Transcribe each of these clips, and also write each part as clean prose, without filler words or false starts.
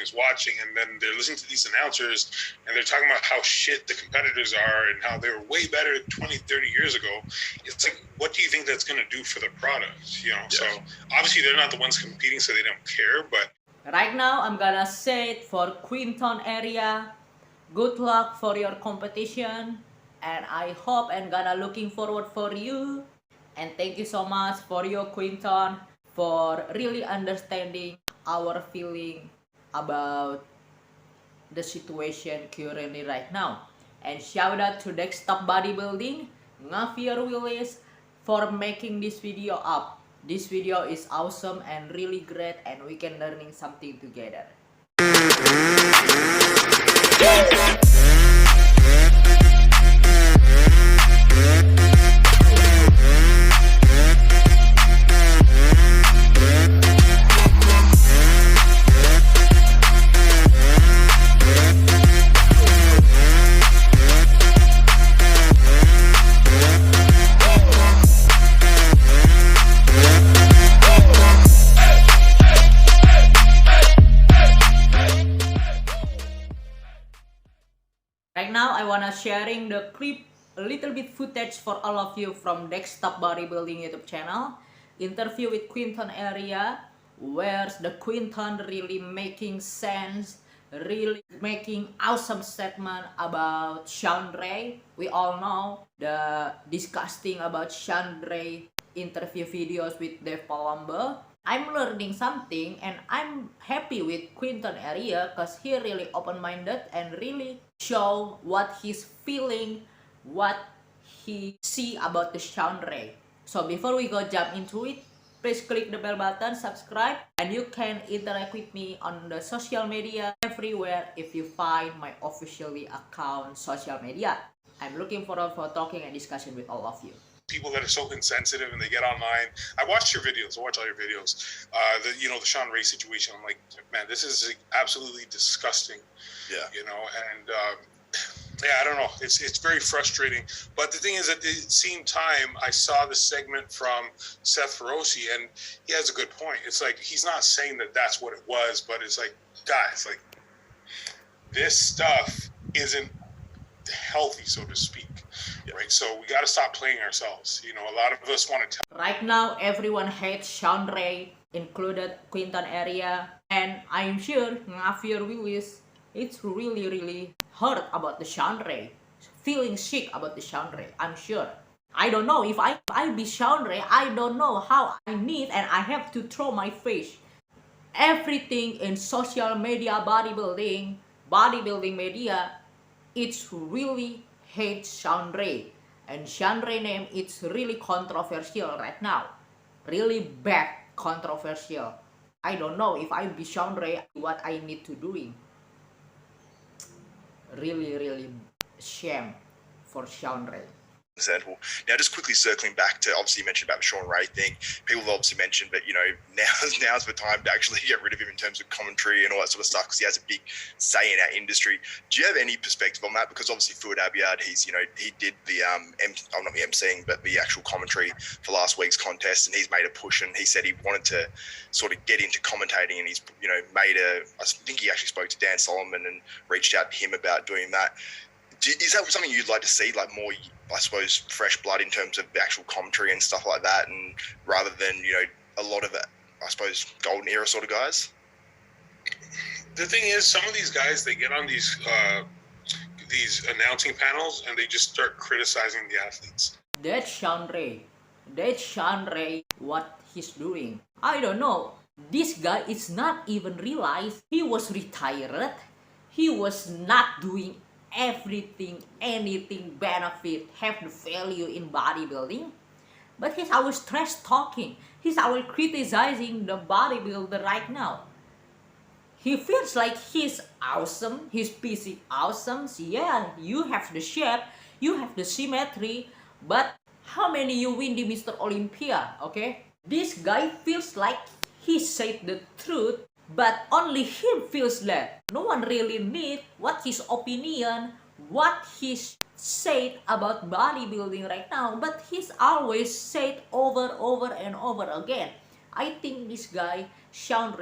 is watching, and then they're listening to these announcers and they're talking about how shit the competitors are and how they were way better 20, 30 years ago. It's like, what do you think that's going to do for the product? You know, so obviously they're not the ones competing, so they don't care, but right now I'm gonna say it for Quinton Eriya. Good luck for your competition, and I hope and gonna looking forward for you. And thank you so much for your Quinton for really understanding our feeling about the situation currently right now. And shout out to Dekstop Bodybuilding, Xavier, Willis for making this video up. This video is awesome and really great, and we can learning something together. Right now, I wanna sharing the clip, a little bit footage for all of you from Dekstop Bodybuilding YouTube channel. Interview with Quinton Eriya, where the Quinton really making sense, really making awesome statement about Shawn. We all know the disgusting about Shawn interview videos with Dave Palumbo. I'm learning something, and I'm happy with Quinton Eriya because he really open-minded and really show what he's feeling, what he see about the Shawn. So before we go jump into it, please click the bell button, subscribe, and you can interact with me on the social media everywhere if you find my officially account social media. I'm looking forward for talking and discussion with all of you. People that are so insensitive and they get online. I watched your videos. I watch all your videos. The Shawn situation. I'm like, man, this is absolutely disgusting. Yeah. You know, and I don't know. It's very frustrating. But the thing is, at the same time, I saw the segment from Seth Feroce, and he has a good point. It's like, he's not saying that that's what it was, but it's like, guys, like, this stuff isn't healthy, so to speak. Right, so we got to stop playing ourselves. You know, a lot of us want to tell. Right now, everyone hates Shawn, included Quinton Eriya, and I'm sure Xavier Willis, it's really hurt about the Shawn, feeling sick about the Shawn. I'm sure. I don't know if I be Shawn, I don't know how I need and I have to throw my face. Everything in social media, bodybuilding media, it's really hate Shawn, and Shawn name it's really controversial right now, really bad controversial. I don't know if I be Shawn, what I need to doing. Really shame for Shawn. Understandable. Now, just quickly circling back to, obviously you mentioned about the Shawn thing. People have obviously mentioned, but now's the time to actually get rid of him in terms of commentary and all that sort of stuff, because he has a big say in our industry. Do you have any perspective on that? Because obviously Fuad Abiad, he did the not the emceeing, but the actual commentary for last week's contest, and he's made a push, and he said he wanted to sort of get into commentating, and he's I think he actually spoke to Dan Solomon and reached out to him about doing that. Is that something you'd like to see, like more, I suppose, fresh blood in terms of the actual commentary and stuff like that, and rather than a lot of, I suppose, golden era sort of guys? The thing is, some of these guys, they get on these announcing panels and they just start criticizing the athletes. That's Shawn, what he's doing. I don't know. This guy is not even realized he was retired. He was not doing anything benefit, have the value in bodybuilding, but he's always trash talking. He's always criticizing the bodybuilder right now. He feels like he's awesome, his physique awesome. Yeah, you have the shape, you have the symmetry, but how many you win the Mr. Olympia? Okay, this guy feels like he said the truth, but only him feels that. No one really need what his opinion, what he said about bodybuilding right now, but he's always said over and over again. I think this guy, Shawn,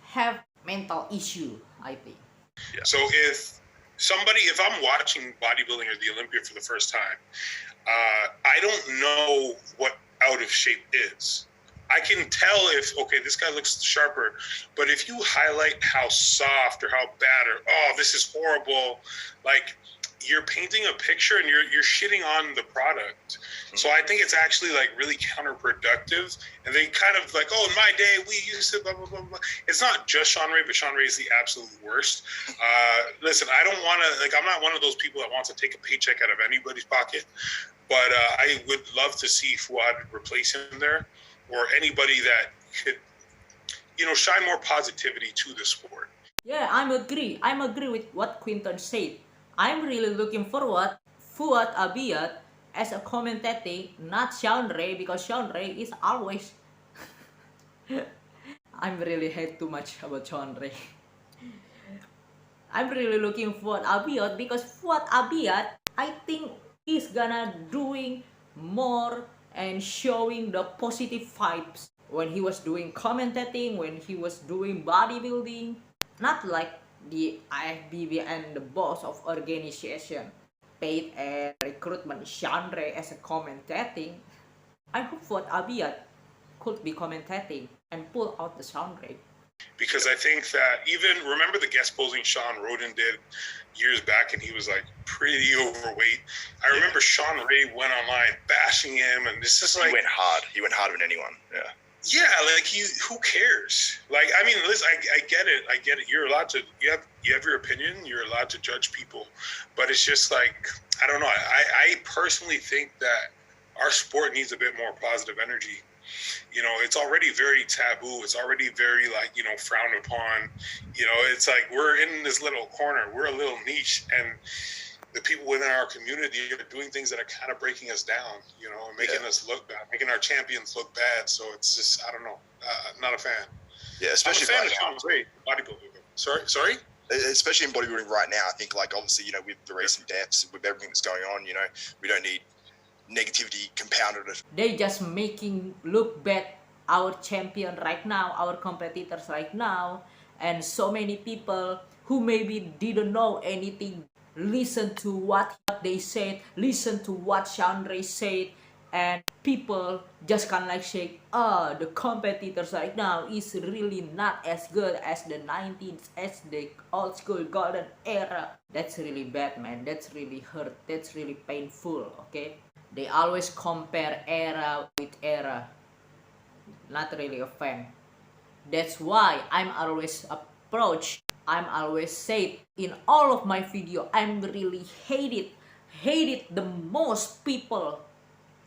have mental issue, I think. Yeah. So if I'm watching bodybuilding or the Olympia for the first time, I don't know what out of shape is. I can tell if, okay, this guy looks sharper, but if you highlight how soft or how bad or, oh, this is horrible, like you're painting a picture and you're shitting on the product. So I think it's actually like really counterproductive. And they kind of like, oh, in my day, we used to blah, blah, blah, blah. It's not just Shawn Ray, but Shawn Ray is the absolute worst. Listen, I don't want to, like, I'm not one of those people that wants to take a paycheck out of anybody's pocket, but I would love to see Fuad replace him there, or anybody that could, you know, shine more positivity to the sport. Yeah, I'm agree with what Quinton said. I'm really looking forward Fuad Abiyat as a commentator, not Shawn Ray, because Shawn Ray is always I'm really hate too much about Shawn Ray. I'm really looking for Abiyat because Fuad Abiyat, I think he's gonna doing more and showing the positive vibes when he was doing commentating, when he was doing bodybuilding, not like the IFBB and the boss of organization paid and recruitment Shawn Ray as a commentating. I hope Fuad Abiyat could be commentating and pull out the Shawn Ray. Because I think that even, remember the guest posing Sean Rhoden did years back, and he was like pretty overweight. I remember Shawn Ray went online bashing him, and this is like, he went hard. He went harder than anyone. Yeah, like who cares? Like, I mean, listen, I get it. You're allowed to, you have your opinion. You're allowed to judge people, but it's just like, I don't know. I personally think that our sport needs a bit more positive energy. You know, it's already very taboo. It's already very, like, you know, frowned upon. You know, it's like we're in this little corner. We're a little niche, and the people within our community are doing things that are kind of breaking us down, you know, and making us look bad, making our champions look bad. So it's just, I don't know, not a fan. Yeah, especially I'm a fan of Shawn Ray, bodybuilding. Sorry? Especially in bodybuilding right now, I think, like, obviously, you know, with the recent deaths, with everything that's going on, you know, we don't need negativity compounded. They just making look bad our champion right now, our competitors right now, and so many people who maybe didn't know anything listen to what they said, listen to what Shawn Ray said, and people just kind of like say, oh, the competitors right now is really not as good as the 19th, as the old school golden era. That's really bad, man. That's really hurt. That's really painful, okay? They always compare era with era. Not really a fan. That's why I'm always said in all of my video, I'm really hated the most people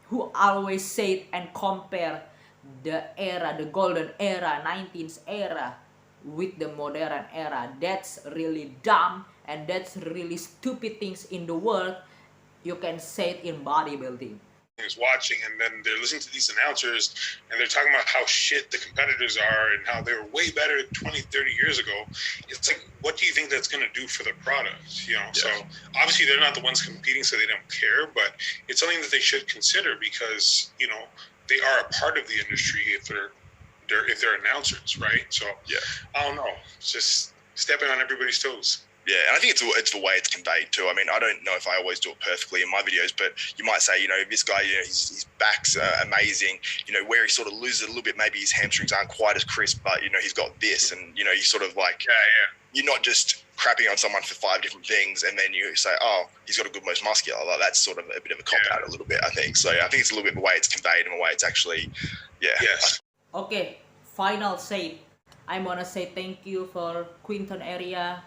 who always say and compare the era, the golden era, 19th era with the modern era. That's really dumb, and that's really stupid things in the world. You can say it in bodybuilding. Is watching, and then they're listening to these announcers, and they're talking about how shit the competitors are and how they were way better 20, 30 years ago. It's like, what do you think that's going to do for the product? You know, so obviously they're not the ones competing, so they don't care, but it's something that they should consider, because, you know, they are a part of the industry if they're announcers, right? So I don't know, it's just stepping on everybody's toes. Yeah, and I think it's the way it's conveyed too. I mean, I don't know if I always do it perfectly in my videos, but you might say, you know, this guy, you know, his back's amazing. You know, where he sort of loses a little bit, maybe his hamstrings aren't quite as crisp, but, you know, he's got this, and, you know, you sort of like, you're not just crapping on someone for 5 different things, and then you say, oh, he's got a good most muscular. Like, that's sort of a bit of a cop out a little bit, I think. So I think it's a little bit the way it's conveyed and the way it's actually, Yes. Okay, final say. I want to say thank you for Quinton Eriya,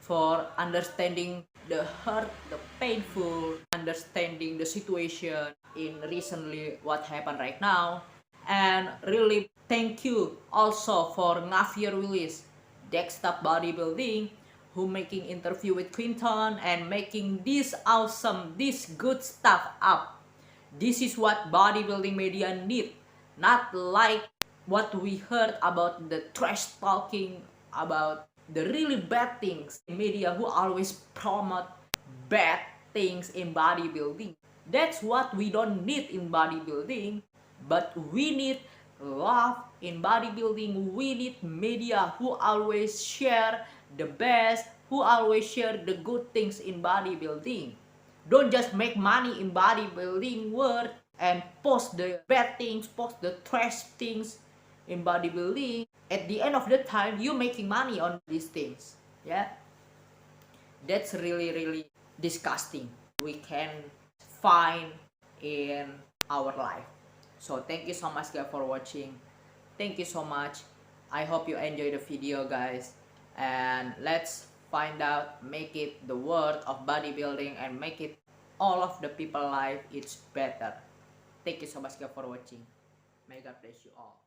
for understanding the hurt, the painful, understanding the situation in recently what happened right now. And really thank you also for Xavier Willis, Dekstop Bodybuilding, who making interview with Quinton and making this awesome, this good stuff up. This is what bodybuilding media need, not like what we heard about the trash talking, about the really bad things in media who always promote bad things in bodybuilding. That's what we don't need in bodybuilding, but we need love in bodybuilding. We need media who always share the best, who always share the good things in bodybuilding. Don't just make money in bodybuilding world and post the bad things, post the trash things in bodybuilding. At the end of the time, you making money on these things. Yeah, that's really disgusting. We can find in our life. So thank you so much guys for watching. Thank you so much. I hope you enjoy the video guys, and let's find out, make it the world of bodybuilding and make it all of the people life it's better. Thank you so much guys for watching. May God bless you all.